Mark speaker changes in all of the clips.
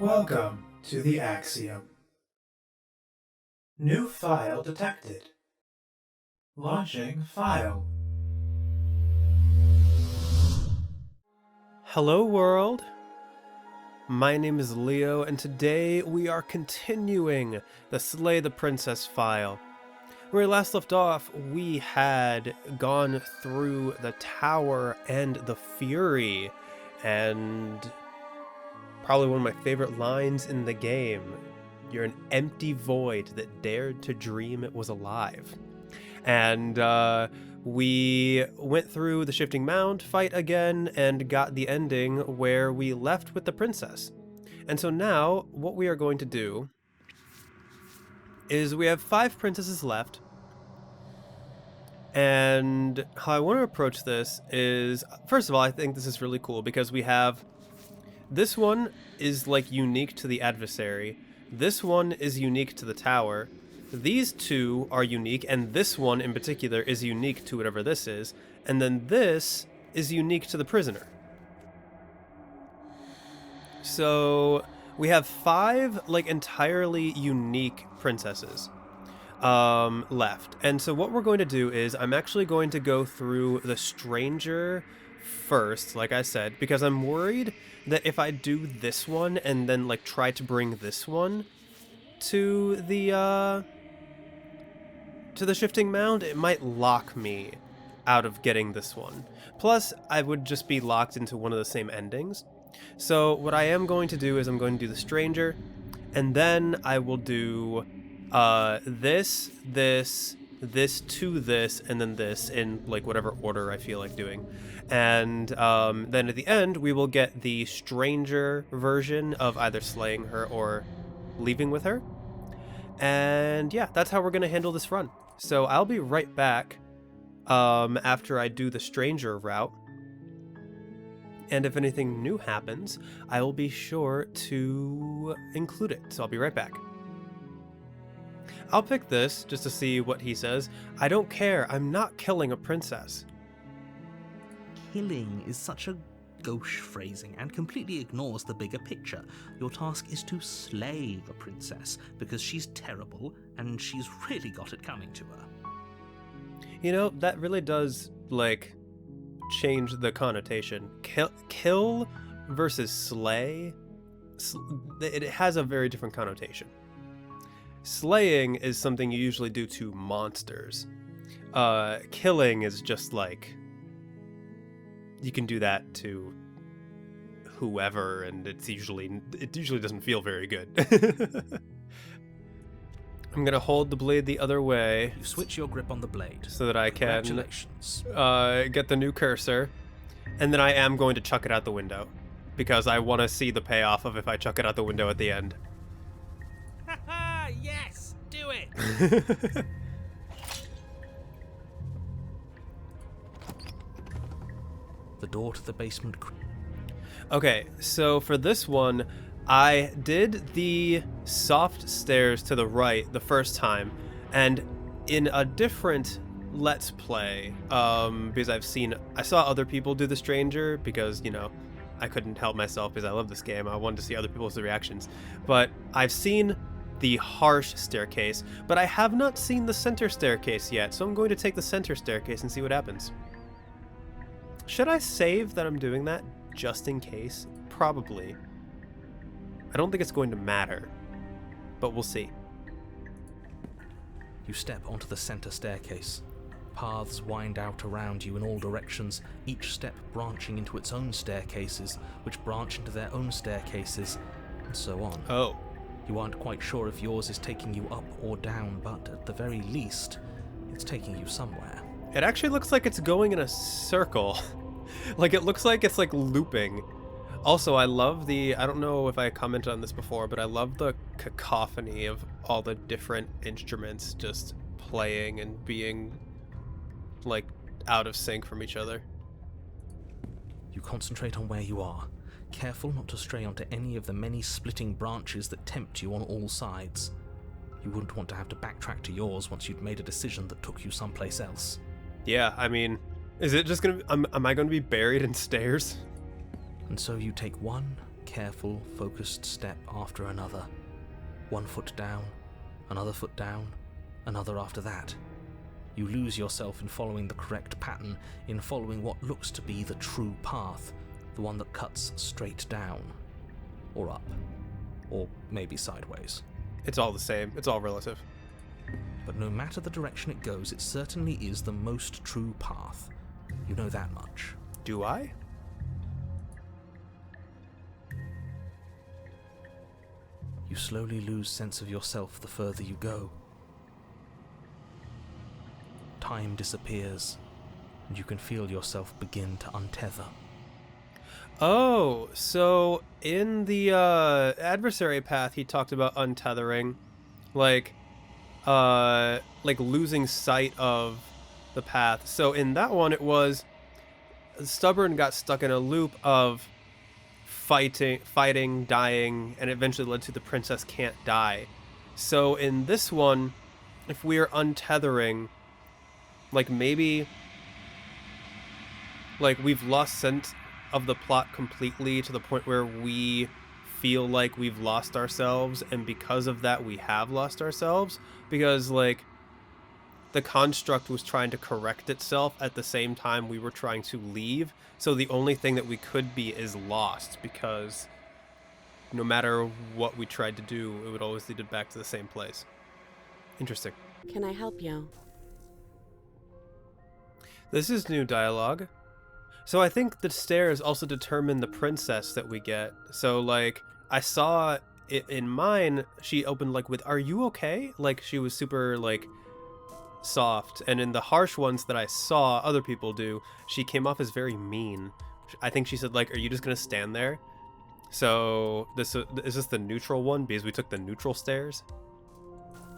Speaker 1: Welcome to the Axiom. New file detected. Launching file.
Speaker 2: Hello world, my name is Leo, and today we are continuing the Slay the Princess file. Where we last left off, we had gone through the tower and the Fury, and probably one of my favorite lines in the game, "You're an empty void that dared to dream it was alive." And we went through the Shifting Mound fight again and got the ending where we left with the princess. And so now what we are going to do is we have 5 princesses left. And how I want to approach this is, first of all, I think this is really cool because we have, this one is like unique to the Adversary. This one is unique to the tower. These two are unique, and this one in particular is unique to whatever this is, and then this is unique to the prisoner. So we have 5 like entirely unique princesses left. And so what we're going to do is I'm actually going to go through the stranger first, like I said, because I'm worried that if I do this one and then like try to bring this one to the Shifting Mound, it might lock me out of getting this one. Plus, I would just be locked into one of the same endings. So what I am going to do is I'm going to do the Stranger, and then I will do this to this, and then this in like whatever order I feel like doing. And then at the end, we will get the Stranger version of either slaying her or leaving with her. And yeah, that's how we're going to handle this run. So I'll be right back after I do the Stranger route. And if anything new happens, I will be sure to include it. So I'll be right back. I'll pick this just to see what he says. I don't care. I'm not killing a princess.
Speaker 3: Killing is such a gauche phrasing and completely ignores the bigger picture. Your task is to slay the princess because she's terrible and she's really got it coming to her.
Speaker 2: You know, that really does like change the connotation. Kill versus slay, it has a very different connotation. Slaying is something you usually do to monsters. Killing is just like, you can do that to whoever, and it usually doesn't feel very good. I'm gonna hold the blade the other way.
Speaker 3: You switch your grip on the blade.
Speaker 2: So that I can
Speaker 3: Congratulations.
Speaker 2: Get the new cursor, and then I am going to chuck it out the window because I want to see the payoff of if I chuck it out the window at the end.
Speaker 3: Haha, yes, do it. The door to the basement.
Speaker 2: Okay, so for this one, I did the soft stairs to the right the first time, and in a different Let's Play, because I saw other people do the Stranger, because, you know, I couldn't help myself because I love this game. I wanted to see other people's reactions. But I've seen the harsh staircase, but I have not seen the center staircase yet, so I'm going to take the center staircase and see what happens. Should I save that I'm doing that, just in case? Probably. I don't think it's going to matter, but we'll see.
Speaker 3: You step onto the center staircase. Paths wind out around you in all directions, each step branching into its own staircases, which branch into their own staircases, and so on.
Speaker 2: Oh.
Speaker 3: You aren't quite sure if yours is taking you up or down, but at the very least, it's taking you somewhere.
Speaker 2: It actually looks like it's going in a circle. Like, it looks like it's like looping. Also, I love I don't know if I commented on this before, but I love the cacophony of all the different instruments just playing and being like out of sync from each other.
Speaker 3: You concentrate on where you are, careful not to stray onto any of the many splitting branches that tempt you on all sides. You wouldn't want to have to backtrack to yours once you'd made a decision that took you someplace else.
Speaker 2: Yeah, I mean, is it just gonna am I gonna be buried in stairs?
Speaker 3: And so you take one careful, focused step after another. 1 foot down, another foot down, another after that. You lose yourself in following the correct pattern, in following what looks to be the true path, the one that cuts straight down, or up, or maybe sideways.
Speaker 2: It's all the same. It's all relative.
Speaker 3: But no matter the direction it goes, it certainly is the most true path. You know that much.
Speaker 2: Do I?
Speaker 3: You slowly lose sense of yourself the further you go. Time disappears, and you can feel yourself begin to untether.
Speaker 2: Oh, so in the adversary path, he talked about untethering, like losing sight of the path. So in that one, it was Stubborn got stuck in a loop of fighting, dying, and eventually led to the princess can't die. So in this one, if we're untethering, like maybe like we've lost sense of the plot completely to the point where we feel like we've lost ourselves, and because of that we have lost ourselves, because like the construct was trying to correct itself at the same time we were trying to leave, so the only thing that we could be is lost, because no matter what we tried to do, it would always lead it back to the same place. Interesting.
Speaker 4: Can I help you?
Speaker 2: This is new dialogue. So I think the stairs also determine the princess that we get. So like I saw it in mine, she opened like with "Are you okay?" Like she was super like soft, and in the harsh ones that I saw other people do, she came off as very mean. I think she said like, "Are you just gonna stand there?" So this is this the neutral one because we took the neutral stairs.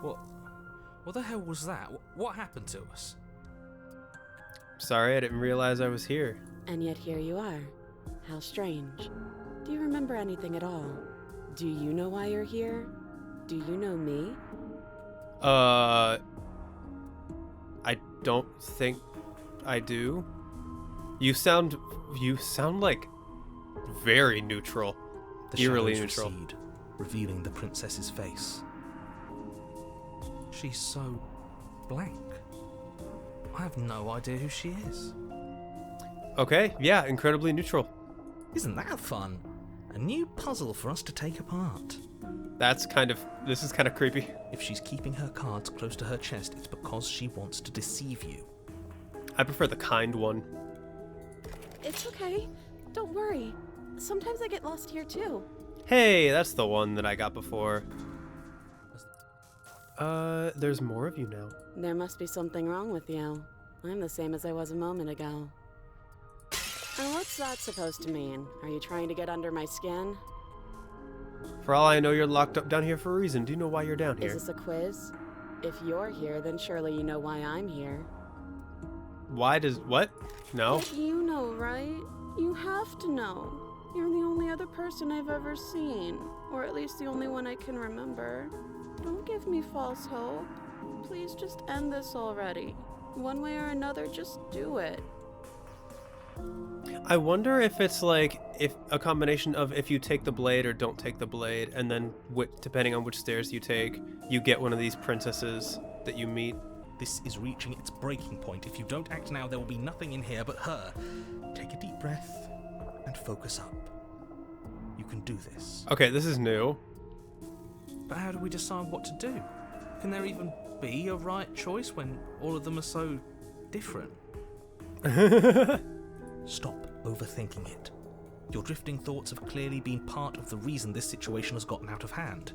Speaker 3: What the hell was that? What happened to us?
Speaker 2: Sorry, I didn't realize I was here.
Speaker 4: And yet here you are. How strange. Do you remember anything at all? Do you know why you're here? Do you know me?
Speaker 2: I don't think I do. You sound like very neutral.
Speaker 3: The
Speaker 2: Eerily
Speaker 3: shadows
Speaker 2: neutral.
Speaker 3: recede, revealing the princess's face. She's so blank. I have no idea who she is.
Speaker 2: Okay, yeah, incredibly neutral.
Speaker 3: Isn't that fun? A new puzzle for us to take apart.
Speaker 2: This is kind of creepy.
Speaker 3: If she's keeping her cards close to her chest, it's because she wants to deceive you.
Speaker 2: I prefer the kind one.
Speaker 4: It's okay. Don't worry. Sometimes I get lost here too.
Speaker 2: Hey, that's the one that I got before. There's more of you now.
Speaker 4: There must be something wrong with you. I'm the same as I was a moment ago. And what's that supposed to mean? Are you trying to get under my skin?
Speaker 2: For all I know, you're locked up down here for a reason. Do you know why you're down
Speaker 4: Is
Speaker 2: here?
Speaker 4: this a quiz? If you're here, then surely you know why I'm here.
Speaker 2: Why does... what? No?
Speaker 4: But you know, right? You have to know. You're the only other person I've ever seen. Or at least the only one I can remember. Don't give me false hope. Please just end this already. One way or another, just do it.
Speaker 2: I wonder if it's like, if a combination of if you take the blade or don't take the blade, and then depending on which stairs you take, you get one of these princesses that you meet.
Speaker 3: This is reaching its breaking point. If you don't act now, there will be nothing in here but her. Take a deep breath and focus up. You can do this.
Speaker 2: Okay, this is new.
Speaker 3: But how do we decide what to do? Can there even be a right choice when all of them are so different? Stop overthinking it. Your drifting thoughts have clearly been part of the reason this situation has gotten out of hand.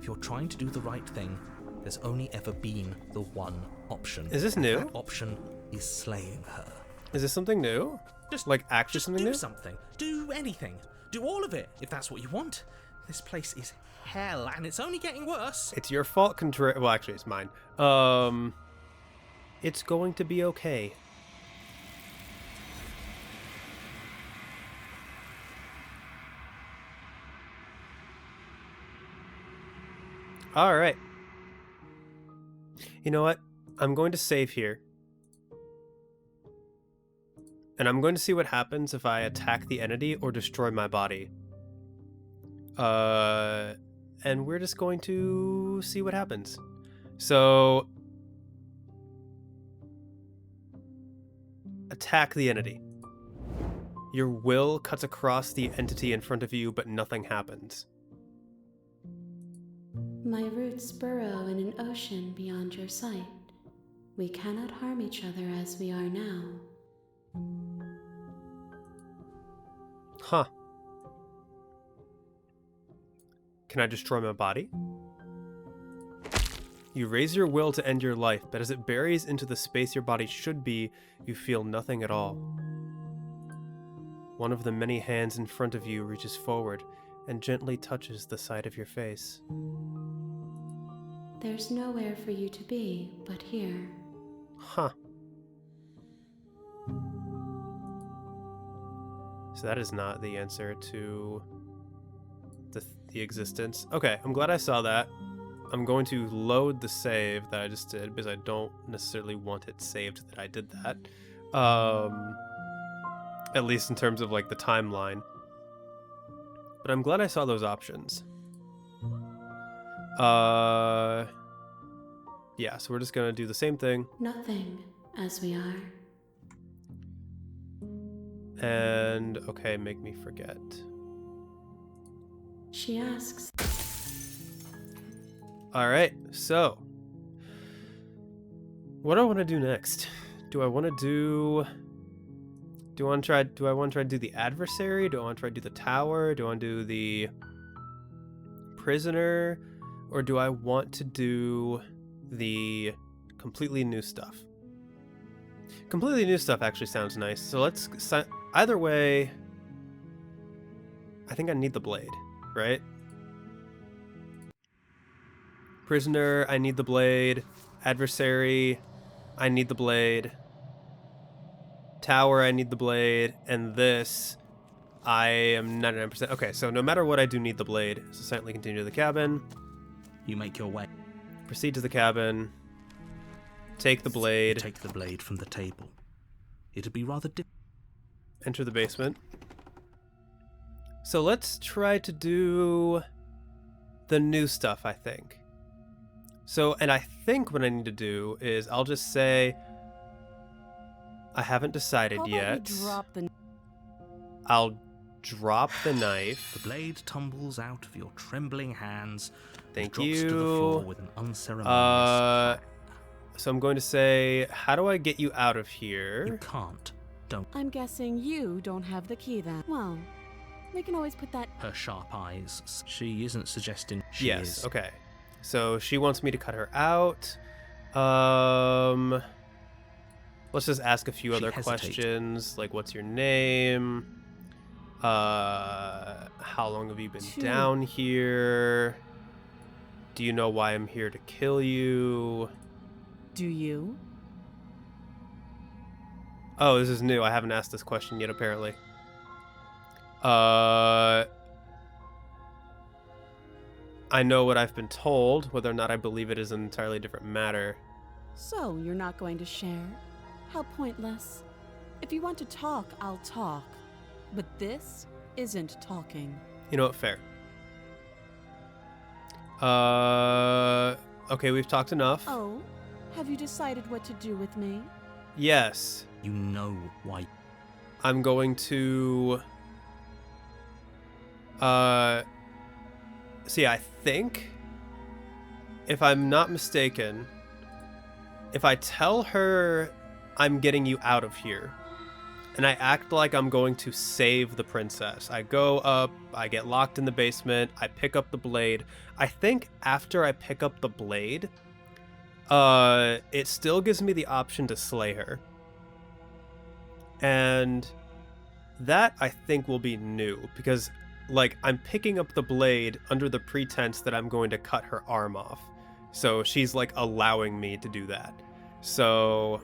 Speaker 3: If you're trying to do the right thing, there's only ever been the one option.
Speaker 2: Is this new?
Speaker 3: That option is slaying her.
Speaker 2: Is this something new?
Speaker 3: Just
Speaker 2: Like actually
Speaker 3: Just
Speaker 2: something
Speaker 3: do
Speaker 2: new?
Speaker 3: something. Do anything. Do all of it, if that's what you want. This place is hell, and it's only getting worse.
Speaker 2: It's your fault, well, actually, it's mine. It's going to be okay. All right. You know what? I'm going to save here. And I'm going to see what happens if I attack the entity or destroy my body. And we're just going to see what happens. So, attack the entity. Your will cuts across the entity in front of you, but nothing happens.
Speaker 5: My roots burrow in an ocean beyond your sight. We cannot harm each other as we are now.
Speaker 2: Huh. Can I destroy my body? You raise your will to end your life, but as it buries into the space your body should be, you feel nothing at all. One of the many hands in front of you reaches forward and gently touches the side of your face.
Speaker 5: There's nowhere for you to be but here.
Speaker 2: Huh. So that is not the answer to the existence. Okay, I'm glad I saw that. I'm going to load the save that I just did because I don't necessarily want it saved that I did that. At least in terms of like the timeline. But I'm glad I saw those options. Yeah, so we're just gonna do the same thing.
Speaker 5: Nothing as we are.
Speaker 2: And okay, make me forget.
Speaker 5: She asks.
Speaker 2: Alright, so what do I want to do next? Do I want to try to do the adversary? Do I want to try to do the tower? Do I want to do the prisoner? Or do I want to do the completely new stuff? Completely new stuff actually sounds nice. So let's either way, I think I need the blade, right? Prisoner, I need the blade. Adversary, I need the blade. Tower, I need the blade. And this, I am 99%. Okay, so no matter what, I do need the blade. So silently continue to the cabin.
Speaker 3: You make your way.
Speaker 2: Proceed to the cabin. Take the blade.
Speaker 3: Take the blade from the table. It'd be rather
Speaker 2: Enter the basement. So let's try to do the new stuff, I think. So, and I think what I need to do is I'll just say I haven't decided yet. I'll drop the knife.
Speaker 3: The blade tumbles out of your trembling hands.
Speaker 2: Thank
Speaker 3: drops
Speaker 2: you.
Speaker 3: to the floor with an unceremonious
Speaker 2: So I'm going to say, how do I get you out of here?
Speaker 3: You can't. Don't.
Speaker 4: I'm guessing you don't have the key then. Well, we can always put that.
Speaker 3: Her sharp eyes. She isn't suggesting she
Speaker 2: Yes,
Speaker 3: is.
Speaker 2: okay. So she wants me to cut her out. Let's just ask a few other questions, like what's your name? How long have you been down here? Do you know why I'm here to kill you?
Speaker 4: Do you?
Speaker 2: Oh, this is new. I haven't asked this question yet, apparently. I know what I've been told. Whether or not I believe it is an entirely different matter.
Speaker 4: So, you're not going to share? How pointless. If you want to talk, I'll talk. But this isn't talking.
Speaker 2: You know what? Fair. Okay, we've talked enough.
Speaker 4: Oh, have you decided what to do with me?
Speaker 2: Yes.
Speaker 3: You know why.
Speaker 2: I'm going to... See, I think, if I'm not mistaken, if I tell her I'm getting you out of here, and I act like I'm going to save the princess, I go up, I get locked in the basement, I pick up the blade. I think after I pick up the blade, it still gives me the option to slay her. And that, I think, will be new, because like, I'm picking up the blade under the pretense that I'm going to cut her arm off. So she's, like, allowing me to do that. So,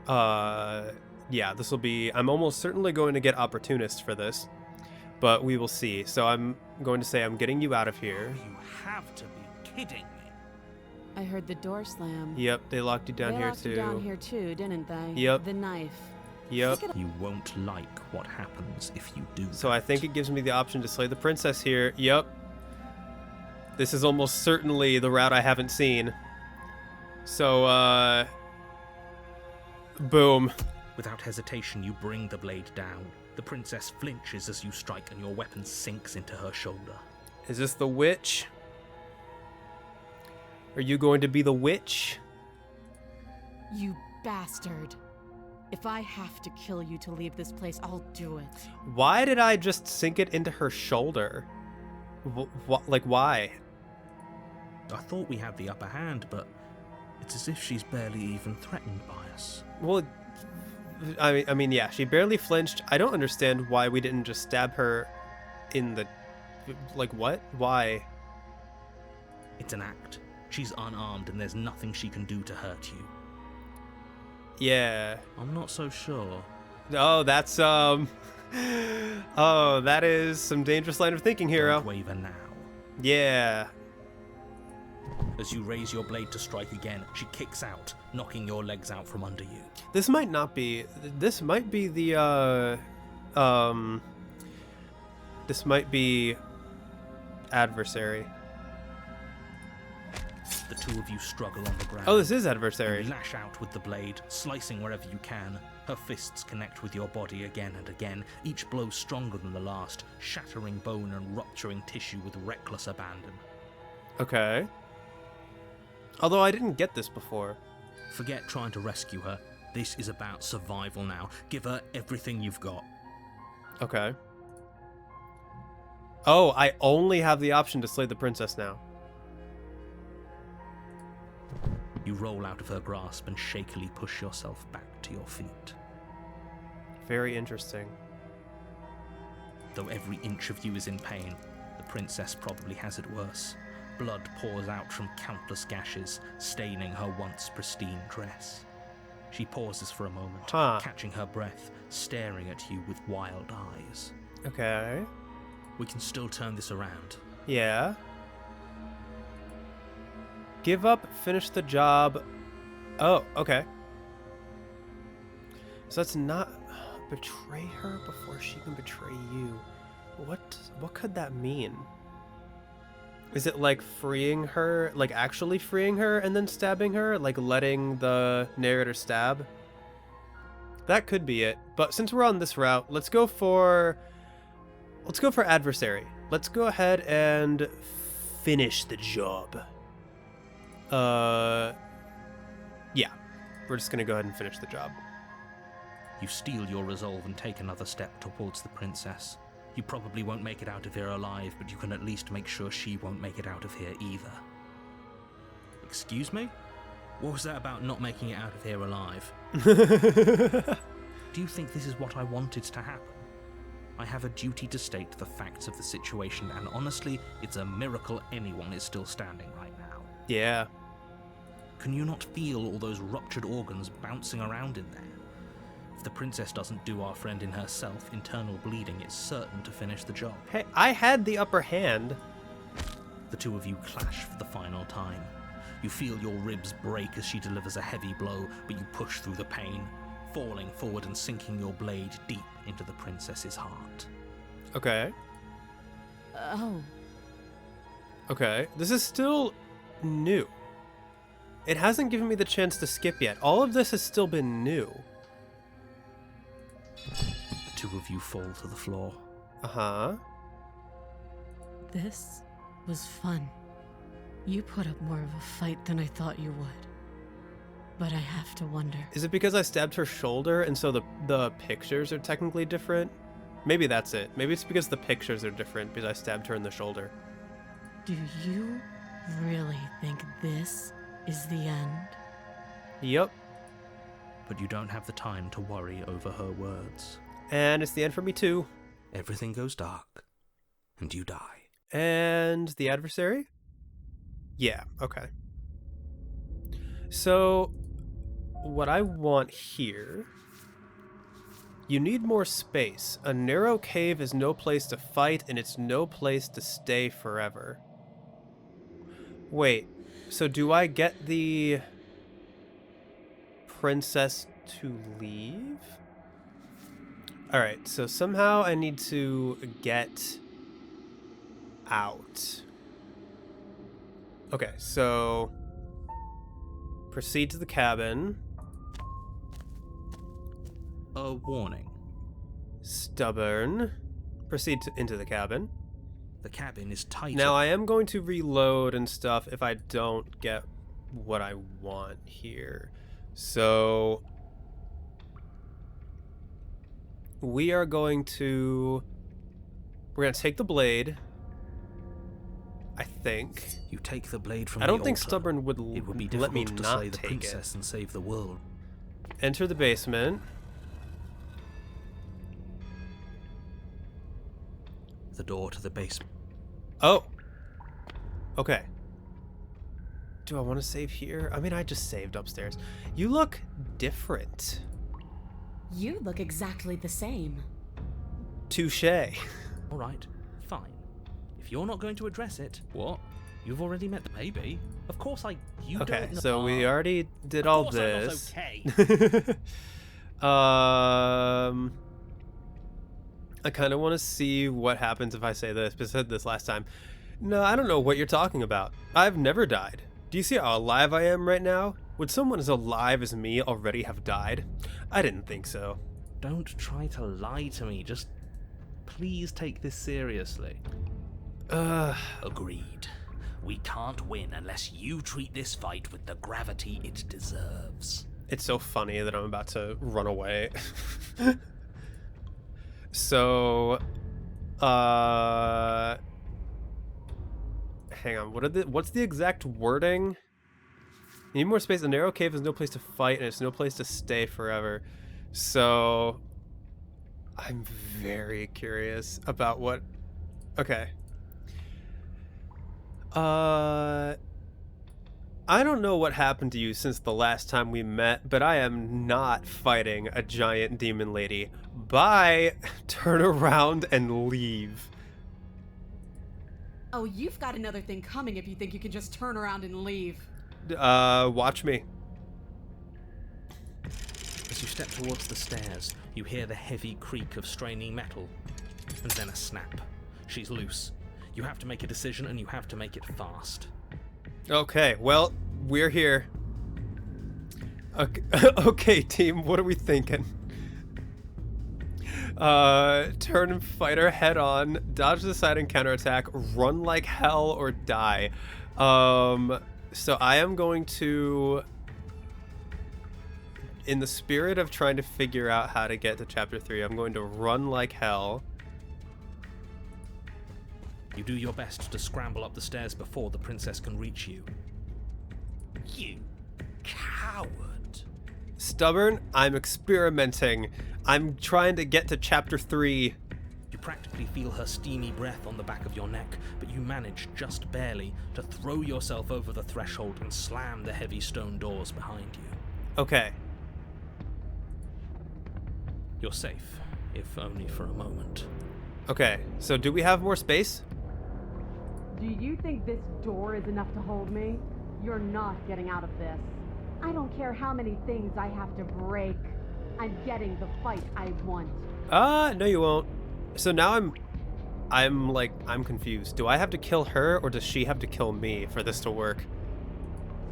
Speaker 2: yeah, this will be... I'm almost certainly going to get opportunist for this, but we will see. So I'm going to say I'm getting you out of here.
Speaker 3: You have to be kidding me.
Speaker 4: I heard the door slam.
Speaker 2: Yep, they locked you down
Speaker 4: They
Speaker 2: here,
Speaker 4: locked
Speaker 2: too.
Speaker 4: you down here too, didn't they?
Speaker 2: Yep.
Speaker 4: The knife.
Speaker 2: Yep.
Speaker 3: You won't like what happens if you do.
Speaker 2: So I think it gives me the option to slay the princess here. Yep. This is almost certainly the route I haven't seen. So, boom.
Speaker 3: Without hesitation, you bring the blade down. The princess flinches as you strike, and your weapon sinks into her shoulder.
Speaker 2: Is this the witch? Are you going to be the witch?
Speaker 6: You bastard. If I have to kill you to leave this place, I'll do it.
Speaker 2: Why did I just sink it into her shoulder? Like, why?
Speaker 3: I thought we had the upper hand, but it's as if she's barely even threatened by us.
Speaker 2: Well, I mean, yeah, she barely flinched. I don't understand why we didn't just stab her in the... Like, what? Why?
Speaker 3: It's an act. She's unarmed, and there's nothing she can do to hurt you.
Speaker 2: Yeah.
Speaker 3: I'm not so sure.
Speaker 2: Oh, that's, Oh, that is some dangerous line of thinking, hero.
Speaker 3: Don't waver now.
Speaker 2: Yeah.
Speaker 3: As you raise your blade to strike again, she kicks out, knocking your legs out from under you.
Speaker 2: This might not be... This might be the, This might be... Adversary.
Speaker 3: The two of you struggle on the ground.
Speaker 2: Oh, this is Adversary.
Speaker 3: You lash out with the blade, slicing wherever you can. Her fists connect with your body again and again, each blow stronger than the last, shattering bone and rupturing tissue with reckless abandon.
Speaker 2: Okay. Although I didn't get this before.
Speaker 3: Forget trying to rescue her. This is about survival now. Give her everything you've got.
Speaker 2: Okay. Oh, I only have the option to slay the princess now.
Speaker 3: You roll out of her grasp and shakily push yourself back to your feet.
Speaker 2: Very interesting.
Speaker 3: Though every inch of you is in pain, the princess probably has it worse. Blood pours out from countless gashes, staining her once pristine dress. She pauses for a moment, catching her breath, staring at you with wild eyes.
Speaker 2: Okay.
Speaker 3: We can still turn this around.
Speaker 2: Yeah. Give up, finish the job. Oh, okay. So that's not... Betray her before she can betray you. What could that mean? Is it like freeing her, like actually freeing her and then stabbing her? Like letting the narrator stab? That could be it. But since we're on this route, let's go for Adversary. Let's go ahead and finish the job. Yeah. We're just gonna go ahead and finish the job.
Speaker 3: You steel your resolve and take another step towards the princess. You probably won't make it out of here alive, but you can at least make sure she won't make it out of here either. Excuse me? What was that about not making it out of here alive? Do you think this is what I wanted to happen? I have a duty to state the facts of the situation, and honestly, it's a miracle anyone is still standing right now.
Speaker 2: Yeah.
Speaker 3: Can you not feel all those ruptured organs bouncing around in there? If the princess doesn't do our friend in herself, internal bleeding is certain to finish the job.
Speaker 2: Hey, I had the upper hand.
Speaker 3: The two of you clash for the final time. You feel your ribs break as she delivers a heavy blow, but you push through the pain, falling forward and sinking your blade deep into the princess's heart.
Speaker 2: Okay.
Speaker 6: Oh.
Speaker 2: Okay. This is still new. It hasn't given me the chance to skip yet. All of this has still been new.
Speaker 3: The two of you fall to the floor.
Speaker 2: Uh-huh.
Speaker 6: This was fun. You put up more of a fight than I thought you would. But I have to wonder.
Speaker 2: Is it because I stabbed her shoulder and so the pictures are technically different? Maybe that's it. Maybe it's because the pictures are different because I stabbed her in the shoulder.
Speaker 6: Do you really think this is the end?
Speaker 2: Yep.
Speaker 3: But you don't have the time to worry over her words.
Speaker 2: And it's the end for me too.
Speaker 3: Everything goes dark, and you die.
Speaker 2: And the adversary? Yeah, okay. So, what I want here... You need more space. A narrow cave is no place to fight, and it's no place to stay forever. Wait, so do I get the... princess to leave? Alright, so somehow I need to get out. Okay, so proceed to the cabin.
Speaker 3: A warning.
Speaker 2: Stubborn. Proceed into the cabin.
Speaker 3: The cabin is tight.
Speaker 2: Now I am going to reload and stuff if I don't get what I want here. So we're going to take the blade. I think.
Speaker 3: You take the blade from
Speaker 2: I
Speaker 3: the
Speaker 2: don't think
Speaker 3: altar.
Speaker 2: Stubborn would
Speaker 3: It would be
Speaker 2: let me
Speaker 3: difficult to
Speaker 2: not
Speaker 3: slay the
Speaker 2: take
Speaker 3: princess and save the world.
Speaker 2: it. Enter the basement.
Speaker 3: The door to the basement.
Speaker 2: Oh. Okay. Do I want to save here? I mean, I just saved upstairs. You look different.
Speaker 7: You look exactly the same.
Speaker 2: Touché.
Speaker 3: All right, fine. If you're not going to address it, what? You've already met the baby. Of course you
Speaker 2: Okay,
Speaker 3: don't know.
Speaker 2: so we already did
Speaker 3: Of
Speaker 2: all
Speaker 3: course I'm not
Speaker 2: this.
Speaker 3: okay.
Speaker 2: I kind of want to see what happens if I say this, but I said this last time. No, I don't know what you're talking about. I've never died. Do you see how alive I am right now? Would someone as alive as me already have died? I didn't think so.
Speaker 3: Don't try to lie to me. Just please take this seriously. Agreed. We can't win unless you treat this fight with the gravity it deserves.
Speaker 2: It's so funny that I'm about to run away. So, hang on. What's the exact wording? You need more space. A narrow cave is no place to fight, and it's no place to stay forever. So, I'm very curious about what. Okay. I don't know what happened to you since the last time we met, but I am not fighting a giant demon lady. Bye. Turn around and leave.
Speaker 7: Oh, you've got another thing coming if you think you can just turn around and leave.
Speaker 2: Watch me.
Speaker 3: As you step towards the stairs, you hear the heavy creak of straining metal, and then a snap. She's loose. You have to make a decision, and you have to make it fast.
Speaker 2: Okay, well, we're here. Okay, okay, team, what are we thinking? Turn and fight her head on, dodge the side and counterattack, run like hell or die. So I am going to, in the spirit of trying to figure out how to get to chapter 3, I'm going to run like hell.
Speaker 3: You do your best to scramble up the stairs before the princess can reach you. You coward.
Speaker 2: Stubborn, I'm experimenting. I'm trying to get to chapter 3.
Speaker 3: You practically feel her steamy breath on the back of your neck, but you manage just barely to throw yourself over the threshold and slam the heavy stone doors behind you.
Speaker 2: Okay.
Speaker 3: You're safe, if only for a moment.
Speaker 2: Okay, so do we have more space?
Speaker 8: Do you think this door is enough to hold me? You're not getting out of this. I don't care how many things I have to break. I'm getting the fight I want.
Speaker 2: No you won't. So now I'm confused. Do I have to kill her or does she have to kill me for this to work?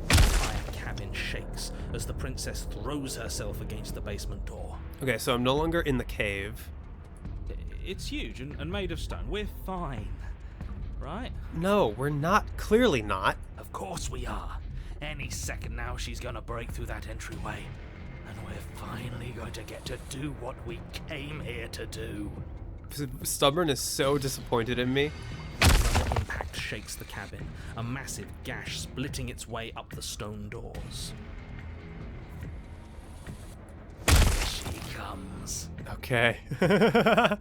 Speaker 3: The entire cabin shakes as the princess throws herself against the basement door.
Speaker 2: Okay, so I'm no longer in the cave.
Speaker 3: It's huge and made of stone. We're fine. Right?
Speaker 2: No, we're not. Clearly not.
Speaker 3: Of course we are. Any second now she's gonna break through that entryway. And we're finally going to get to do what we came here to do.
Speaker 2: Stubborn is so disappointed in me.
Speaker 3: Another impact shakes the cabin, a massive gash splitting its way up the stone doors. Here she comes.
Speaker 2: Okay.
Speaker 3: The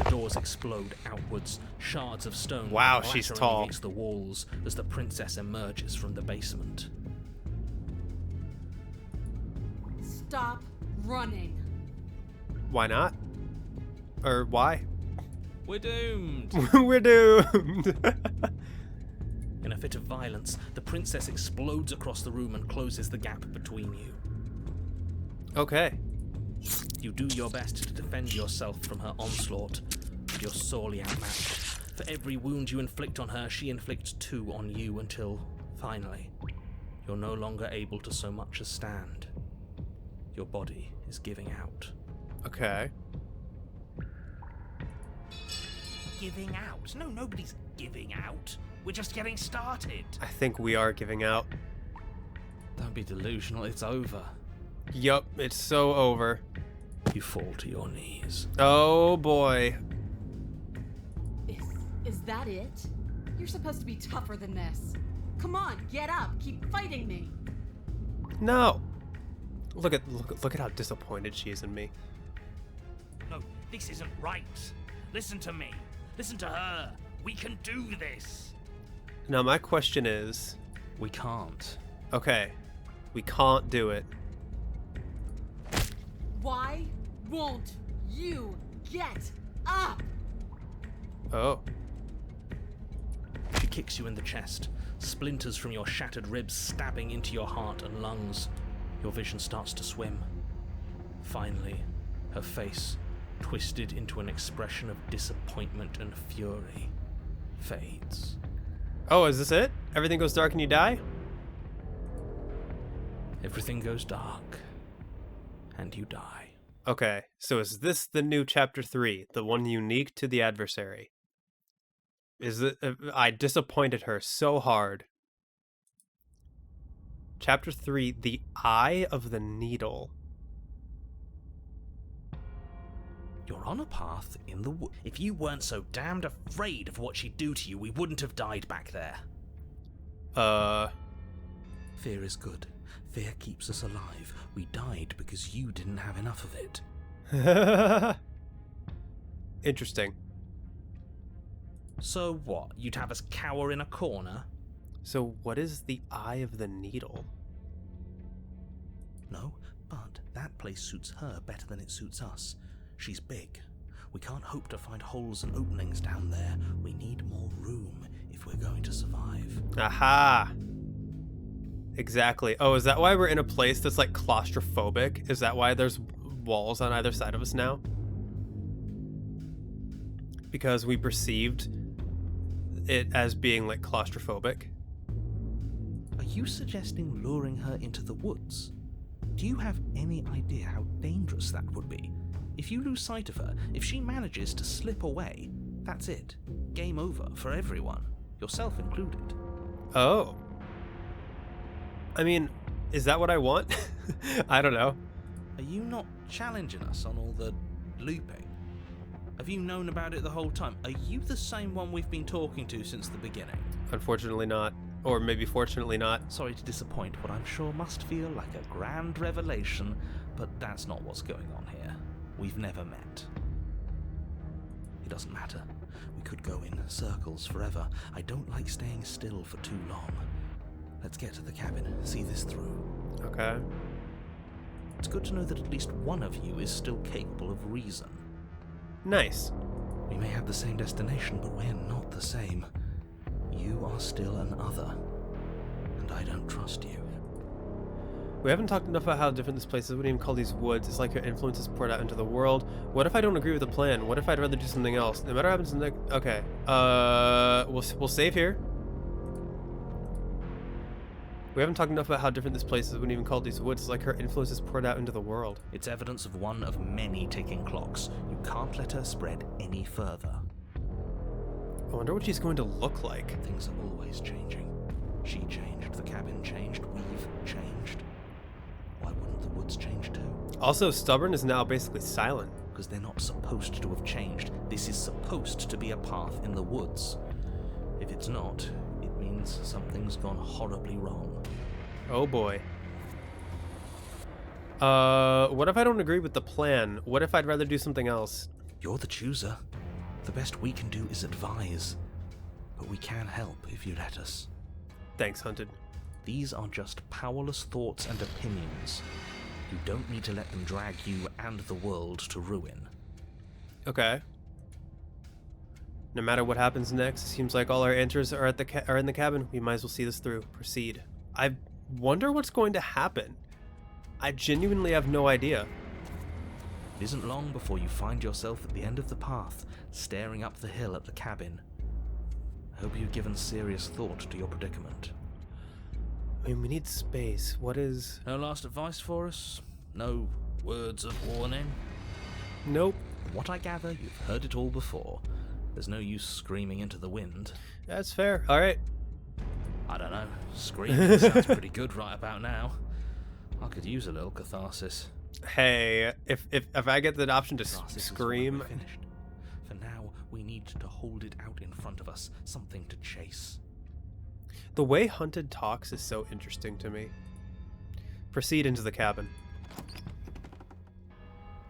Speaker 3: doors explode outwards, shards of stone
Speaker 2: Wow, she's
Speaker 3: clattering
Speaker 2: tall.
Speaker 3: against the walls as the princess emerges from the basement.
Speaker 7: Stop running.
Speaker 2: Why not? Or why?
Speaker 3: We're doomed!
Speaker 2: We're doomed.
Speaker 3: In a fit of violence, the princess explodes across the room and closes the gap between you.
Speaker 2: Okay.
Speaker 3: You do your best to defend yourself from her onslaught, but you're sorely outmatched. For every wound you inflict on her, she inflicts 2 on you until, finally, you're no longer able to so much as stand. Your body is giving out.
Speaker 2: Okay.
Speaker 3: Giving out? No, nobody's giving out. We're just getting started.
Speaker 2: I think we are giving out.
Speaker 3: Don't be delusional, it's over.
Speaker 2: Yup, it's so over.
Speaker 3: You fall to your knees.
Speaker 2: Oh boy.
Speaker 7: Is that it? You're supposed to be tougher than this. Come on, get up. Keep fighting me.
Speaker 2: No. Look at how disappointed she is in me.
Speaker 3: No, this isn't right. Listen to me. Listen to her. We can do this.
Speaker 2: Now my question is,
Speaker 3: We can't.
Speaker 2: okay, we can't do it.
Speaker 7: Why won't you get up?
Speaker 2: Oh.
Speaker 3: She kicks you in the chest, splinters from your shattered ribs stabbing into your heart and lungs. Your vision starts to swim. Finally, her face, twisted into an expression of disappointment and fury, fades.
Speaker 2: Oh, is this it? Everything goes dark and you die?
Speaker 3: Everything goes dark, and you die.
Speaker 2: Okay, so is this the new chapter 3, the one unique to the adversary? Is it? I disappointed her so hard. Chapter 3, the Eye of the Needle.
Speaker 3: You're on a path in the wood. If you weren't so damned afraid of what she'd do to you, we wouldn't have died back there. Fear is good. Fear keeps us alive. We died because you didn't have enough of it.
Speaker 2: Interesting.
Speaker 3: So what? You'd have us cower in a corner?
Speaker 2: So what is the Eye of the Needle?
Speaker 3: No, but that place suits her better than it suits us. She's big. We can't hope to find holes and openings down there. We need more room if we're going to survive.
Speaker 2: Aha! Exactly. Oh, is that why we're in a place that's like claustrophobic? Is that why there's walls on either side of us now? Because we perceived it as being like claustrophobic?
Speaker 3: Are you suggesting luring her into the woods? Do you have any idea how dangerous that would be? If you lose sight of her, if she manages to slip away, that's it. Game over for everyone, yourself included.
Speaker 2: Oh. I mean, is that what I want? I don't know.
Speaker 3: Are you not challenging us on all the looping? Have you known about it the whole time? Are you the same one we've been talking to since the beginning?
Speaker 2: Unfortunately not. Or maybe fortunately not.
Speaker 3: Sorry to disappoint what I'm sure must feel like a grand revelation, but that's not what's going on here. We've never met. It doesn't matter. We could go in circles forever. I don't like staying still for too long. Let's get to the cabin, see this through.
Speaker 2: Okay.
Speaker 3: It's good to know that at least one of you is still capable of reason.
Speaker 2: Nice.
Speaker 3: We may have the same destination, but we're not the same. You are still an other, and I don't trust you.
Speaker 2: We haven't talked enough about how different this place is. We wouldn't even call these woods. It's like your influence is poured out into the world. What if I don't agree with the plan? What if I'd rather do something else? No matter what happens in the... Okay. We'll save here. We haven't talked enough about how different this place is. We wouldn't even call these woods. It's like her influence is poured out into the world.
Speaker 3: It's evidence of one of many ticking clocks. You can't let her spread any further.
Speaker 2: I wonder what she's going to look like.
Speaker 3: Things are always changing. She changed, the cabin changed, we've changed. Why wouldn't the woods change too?
Speaker 2: Also, Stubborn is now basically silent.
Speaker 3: Because they're not supposed to have changed. This is supposed to be a path in the woods. If it's not, it means something's gone horribly wrong.
Speaker 2: Oh boy. What if I don't agree with the plan? What if I'd rather do something else?
Speaker 3: You're the chooser. The best we can do is advise. But we can help if you let us.
Speaker 2: Thanks, Hunted.
Speaker 3: These are just powerless thoughts and opinions. You don't need to let them drag you and the world to ruin.
Speaker 2: Okay. No matter what happens next, it seems like all our answers are are in the cabin. We might as well see this through. Proceed. I wonder what's going to happen. I genuinely have no idea.
Speaker 3: It isn't long before you find yourself at the end of the path, staring up the hill at the cabin. I hope you've given serious thought to your predicament.
Speaker 2: I mean, we need space. What is...
Speaker 3: No last advice for us? No words of warning?
Speaker 2: Nope.
Speaker 3: From what I gather, you've heard it all before. There's no use screaming into the wind.
Speaker 2: That's fair. All right.
Speaker 3: I don't know. Screaming sounds pretty good right about now. I could use a little catharsis.
Speaker 2: Hey, if I get the option to
Speaker 3: Catharsis is
Speaker 2: scream...
Speaker 3: when we're finished. For now, we need to hold it out in front of us. Something to chase.
Speaker 2: The way Hunted talks is so interesting to me. Proceed into the cabin.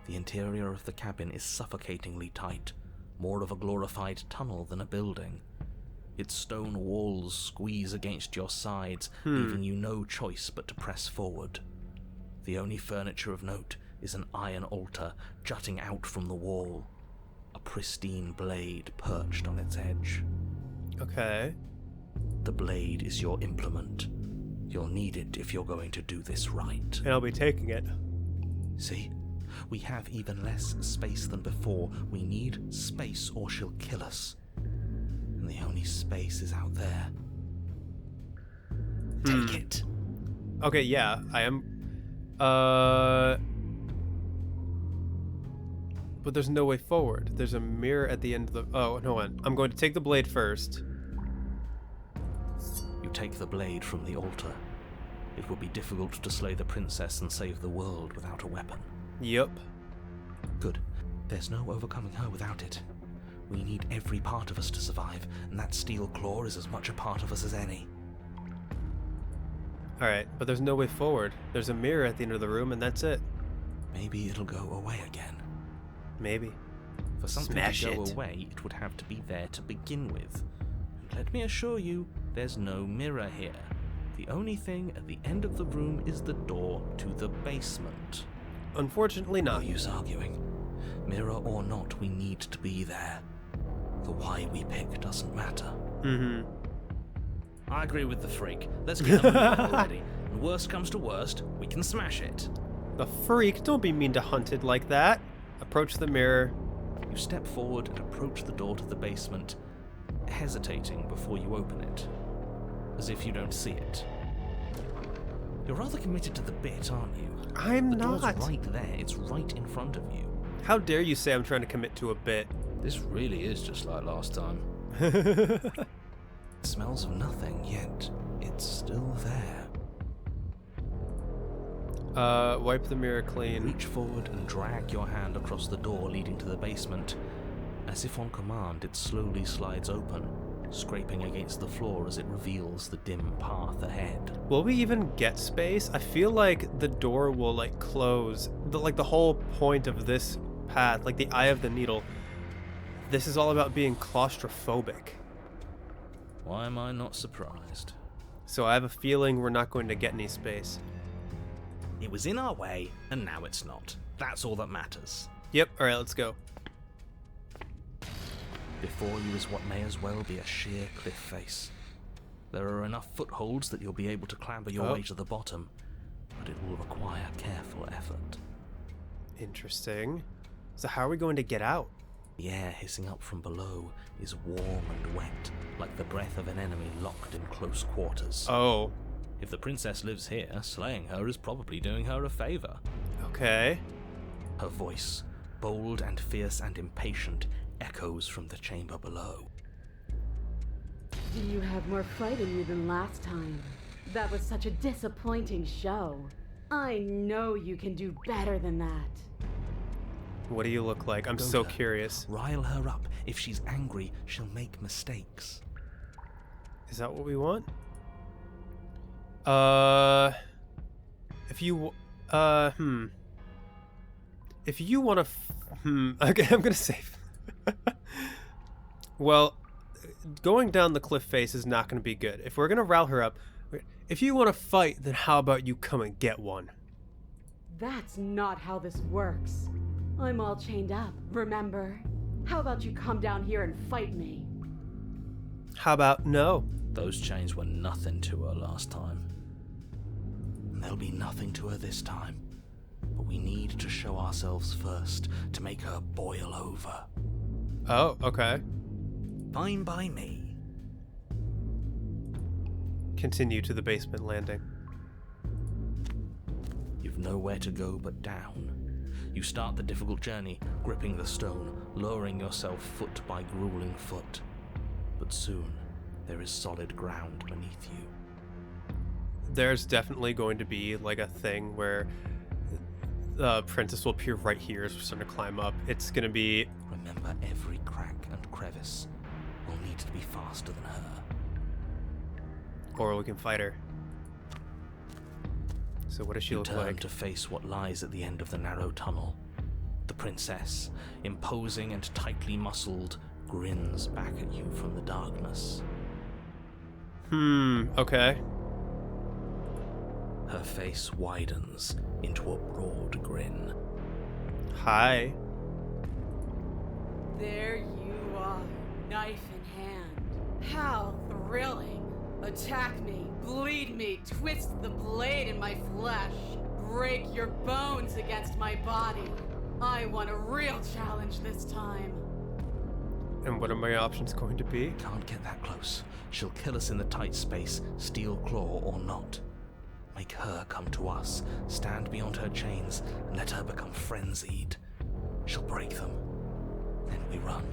Speaker 3: The interior of the cabin is suffocatingly tight, more of a glorified tunnel than a building. Its stone walls squeeze against your sides, leaving you no choice but to press forward. The only furniture of note is an iron altar jutting out from the wall, a pristine blade perched on its edge.
Speaker 2: Okay.
Speaker 3: The blade is your implement. You'll need it if you're going to do this right.
Speaker 2: And I'll be taking it.
Speaker 3: See? We have even less space than before. We need space or she'll kill us. And the only space is out there. Take it.
Speaker 2: Okay, yeah, I am... But there's no way forward. There's a mirror at the end of the... Oh, no, I'm going to take the blade first.
Speaker 3: You take the blade from the altar. It would be difficult to slay the princess and save the world without a weapon.
Speaker 2: Yup.
Speaker 3: Good. There's no overcoming her without it. We need every part of us to survive, and that steel claw is as much a part of us as any.
Speaker 2: Alright, but there's no way forward. There's a mirror at the end of the room, and that's it.
Speaker 3: Maybe it'll go away again.
Speaker 2: Maybe.
Speaker 3: For something
Speaker 2: Smash
Speaker 3: to go
Speaker 2: it.
Speaker 3: away, it would have to be there to begin with. And let me assure you, there's no mirror here. The only thing at the end of the room is the door to the basement.
Speaker 2: Unfortunately
Speaker 3: No
Speaker 2: not.
Speaker 3: use arguing. Mirror or not, we need to be there. The why we pick doesn't matter.
Speaker 2: Mm-hmm.
Speaker 3: I agree with the freak. Let's get on with it already. And worst comes to worst, we can smash it.
Speaker 2: The freak, don't be mean to Hunted like that. Approach the mirror.
Speaker 3: You step forward and approach the door to the basement, hesitating before you open it, as if you don't see it. You're rather committed to the bit, aren't you?
Speaker 2: I'm
Speaker 3: The
Speaker 2: not.
Speaker 3: door's right there. It's right in front of you.
Speaker 2: How dare you say I'm trying to commit to a bit?
Speaker 3: This really is just like last time. It smells of nothing, yet it's still there.
Speaker 2: Wipe the mirror clean.
Speaker 3: Reach forward and drag your hand across the door leading to the basement. As if on command, it slowly slides open, scraping against the floor as it reveals the dim path ahead.
Speaker 2: Will we even get space? I feel like the door will, like, close. The whole point of this path, like the eye of the needle, this is all about being claustrophobic.
Speaker 3: Why am I not surprised?
Speaker 2: So I have a feeling we're not going to get any space.
Speaker 3: It was in our way, and now it's not. That's all that matters.
Speaker 2: Yep, alright, let's go.
Speaker 3: Before you is what may as well be a sheer cliff face. There are enough footholds that you'll be able to clamber your way to the bottom, but it will require careful effort.
Speaker 2: Interesting. So how are we going to get out?
Speaker 3: The air hissing up from below is warm and wet, like the breath of an enemy locked in close quarters.
Speaker 2: Oh,
Speaker 3: If the princess lives here, slaying her is probably doing her a favor.
Speaker 2: okay.
Speaker 3: Her voice, bold and fierce and impatient, echoes from the chamber below.
Speaker 8: Do you have more fight in you than last time? That was such a disappointing show. I know you can do better than that.
Speaker 2: What do you look like? I'm
Speaker 3: Go
Speaker 2: so
Speaker 3: to her.
Speaker 2: curious.
Speaker 3: Rile her up. If she's angry, she'll make mistakes.
Speaker 2: Is that what we want? If you, If you want to, okay, I'm gonna save. Well, going down the cliff face is not gonna be good. If we're gonna rile her up, if you want to fight, then how about you come and get one?
Speaker 8: That's not how this works. I'm all chained up, remember? How about you come down here and fight me?
Speaker 2: How about no?
Speaker 3: Those chains were nothing to her last time. And they'll be nothing to her this time. But We need to show ourselves first to make her boil over.
Speaker 2: Oh, okay.
Speaker 3: Fine by me.
Speaker 2: Continue to the basement landing.
Speaker 3: You've nowhere to go but down. You start the difficult journey, gripping the stone, lowering yourself foot by grueling foot. But soon, there is solid ground beneath you.
Speaker 2: There's definitely going to be like a thing where the princess will appear right here as we're starting to climb up. It's going to be...
Speaker 3: Remember, every crack and crevice will need to be faster than her.
Speaker 2: Or we can fight her. So what does she
Speaker 3: You
Speaker 2: look
Speaker 3: turn
Speaker 2: like?
Speaker 3: to face what lies at the end of the narrow tunnel. The princess, imposing and tightly muscled, grins back at you from the darkness.
Speaker 2: Okay.
Speaker 3: Her face widens into a broad grin.
Speaker 2: Hi.
Speaker 7: There you are, knife in hand. How thrilling. Attack me, bleed me, twist the blade in my flesh, break your bones against my body. I want a real challenge this time.
Speaker 2: And what are my options going to be?
Speaker 3: Can't get that close. She'll kill us in the tight space, steel claw or not. Make her come to us, stand beyond her chains, and let her become frenzied. She'll break them. Then we run.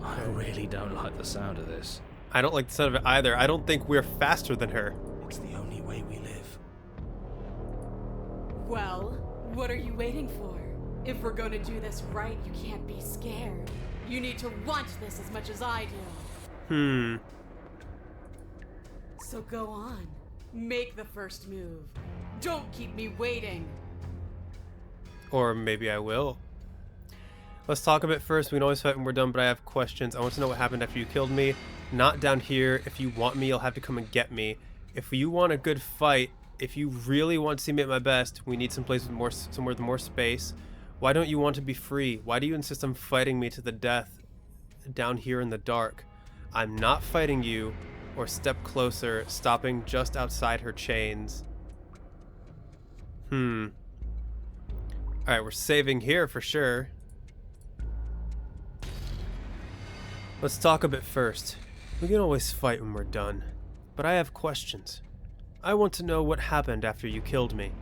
Speaker 3: I really don't like the sound of this.
Speaker 2: I don't like the sound of it either. I don't think we're faster than her.
Speaker 3: It's the only way we live.
Speaker 7: Well, what are you waiting for? If we're gonna do this right, you can't be scared. You need to want this as much as I do. So go on. Make the first move. Don't keep me waiting.
Speaker 2: Or maybe I will. Let's talk a bit first. We can always fight when we're done, but I have questions. I want to know what happened after you killed me. Not down here. If you want me, you'll have to come and get me. If you want a good fight, if you really want to see me at my best, we need somewhere with more space. Why don't you want to be free? Why do you insist on fighting me to the death down here in the dark? I'm not fighting you, or step closer, stopping just outside her chains. Alright, we're saving here for sure. Let's talk a bit first. We can always fight when we're done, but I have questions. I want to know what happened after you killed me.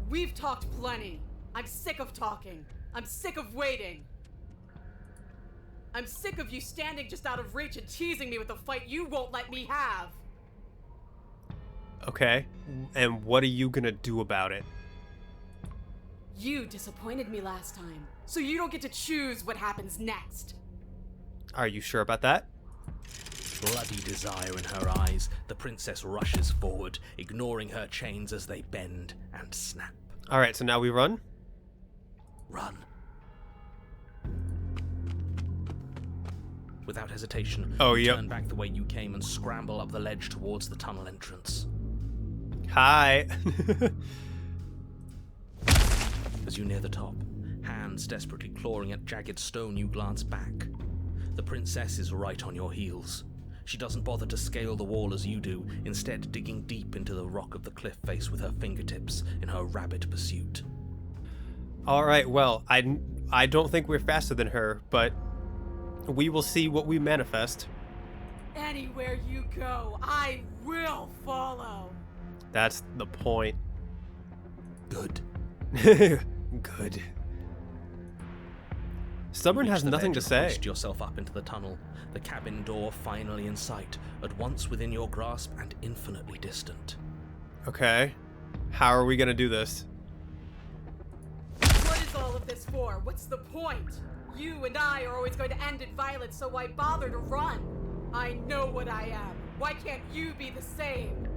Speaker 7: We've talked plenty. I'm sick of talking. I'm sick of waiting. I'm sick of you standing just out of reach and teasing me with a fight you won't let me have.
Speaker 2: Okay, and what are you gonna do about it?
Speaker 7: You disappointed me last time, so you don't get to choose what happens next.
Speaker 2: Are you sure about that?
Speaker 3: Bloody desire in her eyes, the princess rushes forward, ignoring her chains as they bend and snap.
Speaker 2: Alright, so now we run?
Speaker 3: Run. Without hesitation,
Speaker 2: Oh,
Speaker 3: you
Speaker 2: yep.
Speaker 3: turn back the way you came and scramble up the ledge towards the tunnel entrance.
Speaker 2: Hi!
Speaker 3: As you near the top, hands desperately clawing at jagged stone, you glance back. The princess is right on your heels. She doesn't bother to scale the wall as you do, instead digging deep into the rock of the cliff face with her fingertips in her rabid pursuit.
Speaker 2: Alright, well, I don't think we're faster than her, but we will see what we manifest.
Speaker 7: Anywhere you go, I will follow.
Speaker 2: That's the point.
Speaker 3: Good.
Speaker 2: Good. Stubborn
Speaker 3: You reach
Speaker 2: has
Speaker 3: the
Speaker 2: nothing
Speaker 3: ledge
Speaker 2: to
Speaker 3: and
Speaker 2: say.
Speaker 3: hoist yourself up into the tunnel, the cabin door finally in sight, at once within your grasp and infinitely distant.
Speaker 2: Okay. How are we gonna do this?
Speaker 7: What is all of this for? What's the point? You and I are always going to end in violence, so why bother to run? I know what I am. Why can't you be the same?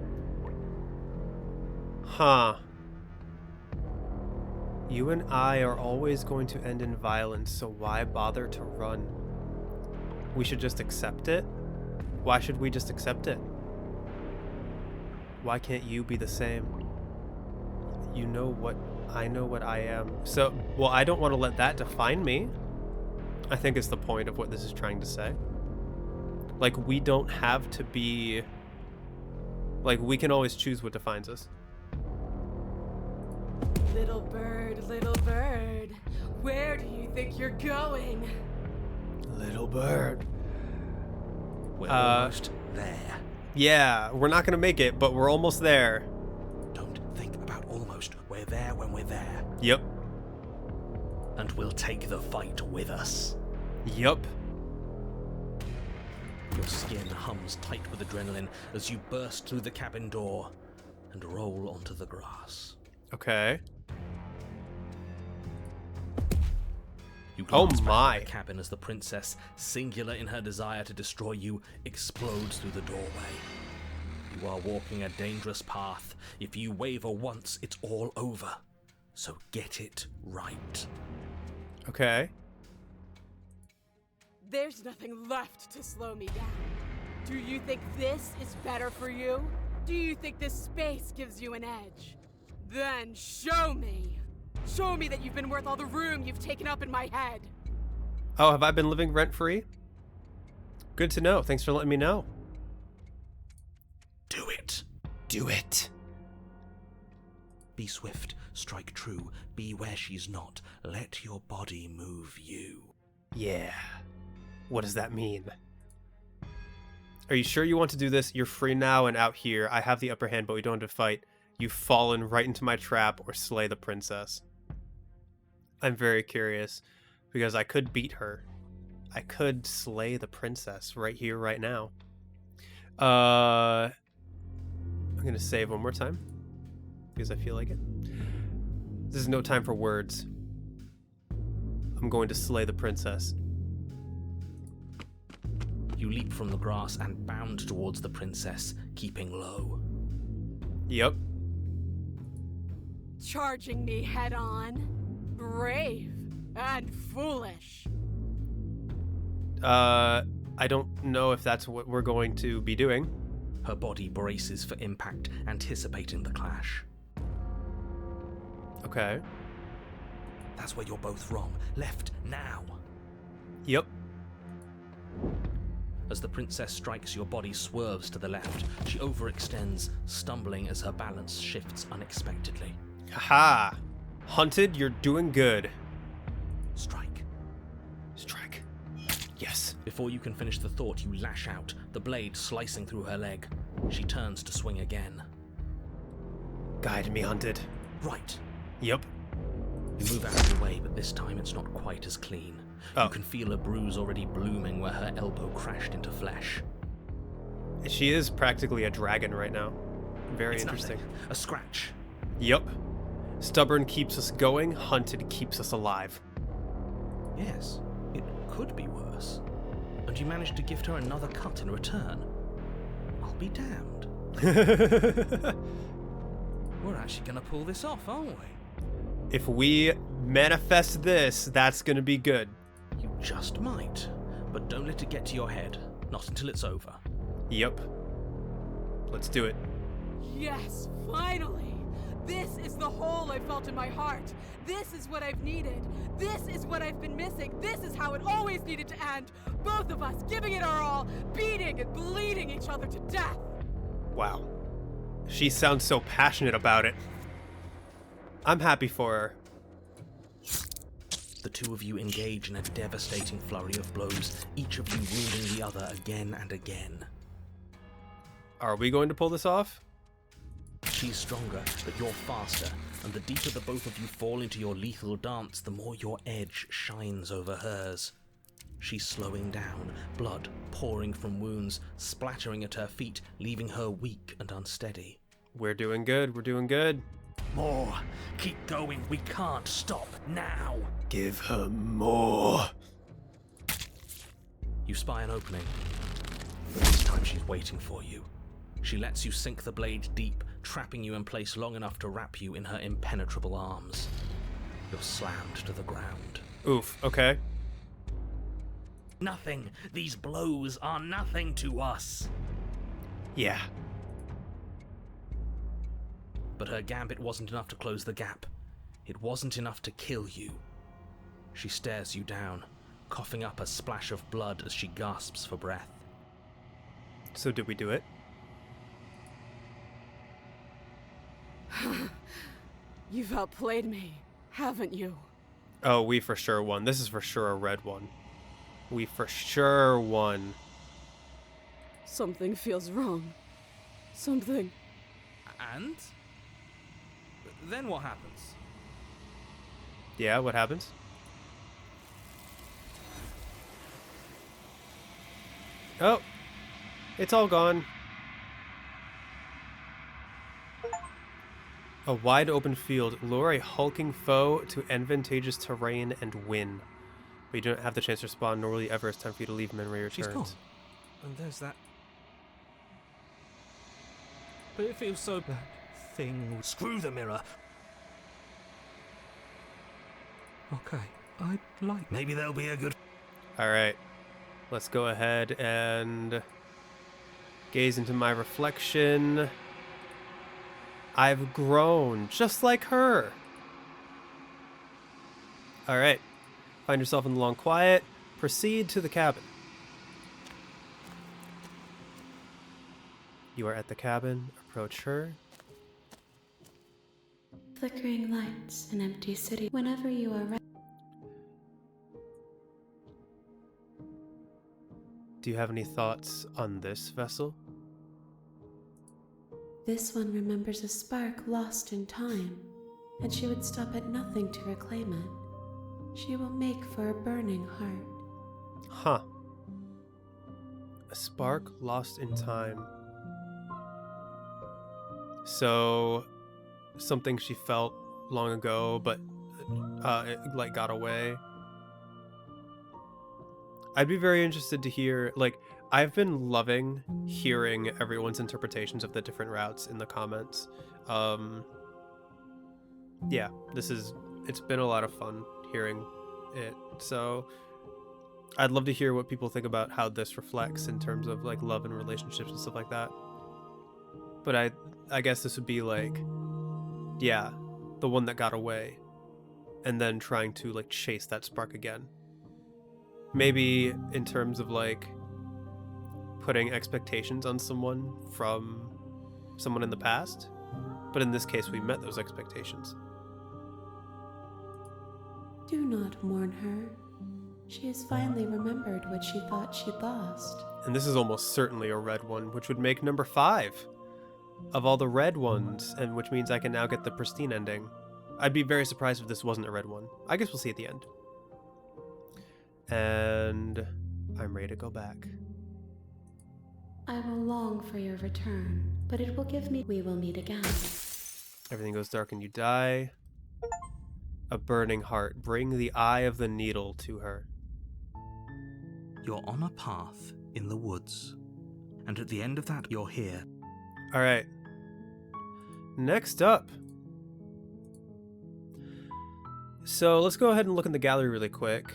Speaker 2: Huh. You and I are always going to end in violence, so why bother to run? We should just accept it? Why should we just accept it? Why can't you be the same? You know what I know what I am. So, well, I don't want to let that define me. I think is the point of what this is trying to say. Like, we don't have to be Like, we can always choose what defines us.
Speaker 7: Little bird, where do you think you're going?
Speaker 2: Little bird.
Speaker 3: We're almost there.
Speaker 2: Yeah, we're not gonna make it, but we're almost there.
Speaker 3: Don't think about almost. We're there when we're there.
Speaker 2: Yep.
Speaker 3: And we'll take the fight with us.
Speaker 2: Yep.
Speaker 3: Your skin hums tight with adrenaline as you burst through the cabin door and roll onto the grass.
Speaker 2: Okay.
Speaker 3: You glance
Speaker 2: Oh
Speaker 3: back
Speaker 2: my.
Speaker 3: at the cabin as the princess, singular in her desire to destroy you, explodes through the doorway. You are walking a dangerous path. If you waver once, it's all over. So get it right.
Speaker 2: Okay.
Speaker 7: There's nothing left to slow me down. Do you think this is better for you? Do you think this space gives you an edge? Then show me! Show me that you've been worth all the room you've taken up in my head!
Speaker 2: Oh, have I been living rent-free? Good to know. Thanks for letting me know.
Speaker 3: Do it.
Speaker 2: Do it.
Speaker 3: Be swift, strike true, be where she's not. Let your body move you.
Speaker 2: Yeah. What does that mean? Are you sure you want to do this? You're free now and out here. I have the upper hand, but we don't have to fight. You've fallen right into my trap or slay the princess. I'm very curious because I could beat her. I could slay the princess right here, right now. I'm going to save one more time because I feel like it. This is no time for words. I'm going to slay the princess.
Speaker 3: You leap from the grass and bound towards the princess, keeping low.
Speaker 2: Yep.
Speaker 7: Charging me head on? Brave and foolish.
Speaker 2: I don't know if that's what we're going to be doing.
Speaker 3: Her body braces for impact, anticipating the clash.
Speaker 2: Okay.
Speaker 3: That's where you're both wrong. Left, now.
Speaker 2: Yep.
Speaker 3: As the princess strikes, your body swerves to the left. She overextends, stumbling as her balance shifts unexpectedly.
Speaker 2: Haha. Hunted, you're doing good.
Speaker 3: Strike.
Speaker 2: Strike. Yes.
Speaker 3: Before you can finish the thought, you lash out, the blade slicing through her leg. She turns to swing again.
Speaker 2: Guide me, Hunted.
Speaker 3: Right.
Speaker 2: Yep.
Speaker 3: You move out of the way, but this time it's not quite as clean.
Speaker 2: Oh.
Speaker 3: You can feel a bruise already blooming where her elbow crashed into flesh.
Speaker 2: She is practically a dragon right now. Very
Speaker 3: It's
Speaker 2: interesting.
Speaker 3: nothing. A scratch.
Speaker 2: Yep. Stubborn keeps us going, hunted keeps us alive.
Speaker 3: Yes, it could be worse. And you managed to gift her another cut in return. I'll be damned. We're actually going to pull this off, aren't we?
Speaker 2: If we manifest this, that's gonna be good.
Speaker 3: You just might. But don't let it get to your head. Not until it's over.
Speaker 2: Yep. Let's do it.
Speaker 7: Yes, finally! This is the hole I felt in my heart. This is what I've needed. This is what I've been missing. This is how it always needed to end. Both of us giving it our all, beating and bleeding each other to death.
Speaker 2: Wow. She sounds so passionate about it. I'm happy for her.
Speaker 3: The two of you engage in a devastating flurry of blows, each of you wounding the other again and again.
Speaker 2: Are we going to pull this off?
Speaker 3: She's stronger, but you're faster, and the deeper the both of you fall into your lethal dance, the more your edge shines over hers. She's slowing down, blood pouring from wounds, splattering at her feet, leaving her weak and unsteady.
Speaker 2: We're doing good, we're doing good.
Speaker 3: More! Keep going, we can't stop now!
Speaker 2: Give her more.
Speaker 3: You spy an opening, but this time she's waiting for you. She lets you sink the blade deep, trapping you in place long enough to wrap you in her impenetrable arms. You're slammed to the ground.
Speaker 2: Oof, okay.
Speaker 3: Nothing! These blows are nothing to us!
Speaker 2: Yeah.
Speaker 3: But her gambit wasn't enough to close the gap. It wasn't enough to kill you. She stares you down, coughing up a splash of blood as she gasps for breath.
Speaker 2: So did we do it?
Speaker 7: You've outplayed me, haven't you?
Speaker 2: Oh, we for sure won. This is for sure a red one. We for sure won.
Speaker 7: Something feels wrong. Something.
Speaker 3: And? Then what happens?
Speaker 2: Yeah, what happens? Oh, it's all gone. A wide open field. Lure a hulking foe to advantageous terrain and win. But you don't have the chance to respond, nor will you ever. It's time for you to leave memory returns.
Speaker 3: She's gone. And there's that. But it feels so bad. Thing. Screw the mirror. Okay, I'd like. Maybe there'll be a good.
Speaker 2: Alright. Let's go ahead and gaze into my reflection. I've grown, just like her. Alright. Find yourself in the long quiet. Proceed to the cabin. You are at the cabin. Approach her.
Speaker 5: Flickering lights, an empty city. Whenever you are ready.
Speaker 2: Do you have any thoughts on this vessel?
Speaker 5: This one remembers a spark lost in time, and she would stop at nothing to reclaim it. She will make for a burning heart.
Speaker 2: Huh. A spark lost in time. So, something she felt long ago, but it like got away. I'd be very interested to hear, like, I've been loving hearing everyone's interpretations of the different routes in the comments. Yeah, it's been a lot of fun hearing it. So I'd love to hear what people think about how this reflects in terms of like love and relationships and stuff like that. But I guess this would be like, yeah, the one that got away and then trying to like chase that spark again. Maybe in terms of like putting expectations on someone from someone in the past, but in this case we met those expectations.
Speaker 5: Do not mourn her. She has finally remembered what she thought she'd lost.
Speaker 2: And this is almost certainly a red one, which would make number 5 of all the red ones, and which means I can now get the pristine ending. I'd be very surprised if this wasn't a red one. I guess we'll see at the end. And I'm ready to go back.
Speaker 5: I will long for your return, but it will give me. We will meet again.
Speaker 2: Everything goes dark and you die. A burning heart. Bring the eye of the needle to her.
Speaker 3: You're on a path in the woods, and at the end of that, you're here.
Speaker 2: Alright. Next up. So let's go ahead and look in the gallery really quick.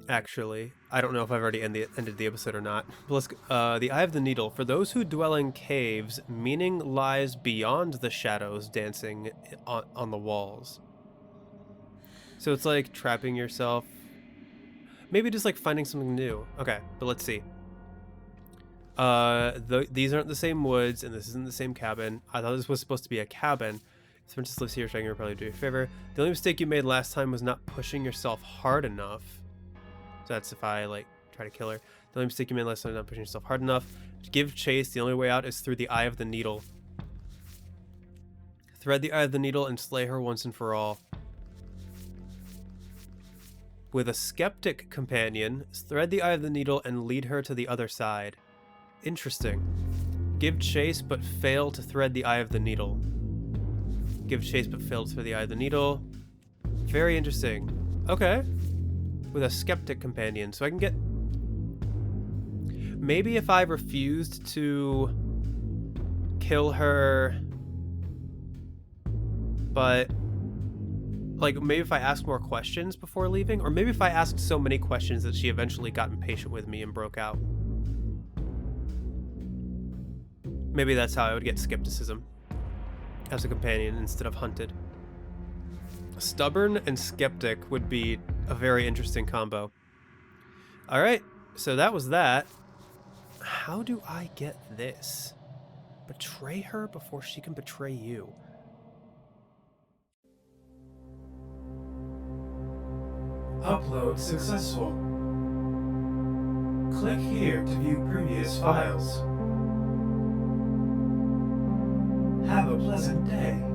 Speaker 2: Actually, I don't know if I've already ended the episode or not. But let's the Eye of the Needle. For those who dwell in caves, meaning lies beyond the shadows dancing on the walls. So it's like trapping yourself. Maybe just like finding something new. Okay, but let's see. These aren't the same woods, and this isn't the same cabin. I thought this was supposed to be a cabin. If Princess lives here, so I can probably do you a favor. The only mistake you made last time was not pushing yourself hard enough. So that's if I like try to kill her. The only mistake you made last time is not pushing yourself hard enough. To give chase, the only way out is through the Eye of the Needle. Thread the Eye of the Needle and slay her once and for all. With a skeptic companion, thread the Eye of the Needle and lead her to the other side. Interesting. Give chase but fail to thread the Eye of the Needle. Give chase but fail to thread the Eye of the Needle. Very interesting. Okay. With a skeptic companion, so I can get... Maybe if I refused to kill her, but like maybe if I asked more questions before leaving, or maybe if I asked so many questions that she eventually got impatient with me and broke out. Maybe that's how I would get skepticism as a companion instead of hunted. Stubborn and skeptic would be a very interesting combo. Alright, so that was that. How do I get this? Betray her before she can betray you.
Speaker 1: Upload successful. Click here to view previous files. Have a pleasant day.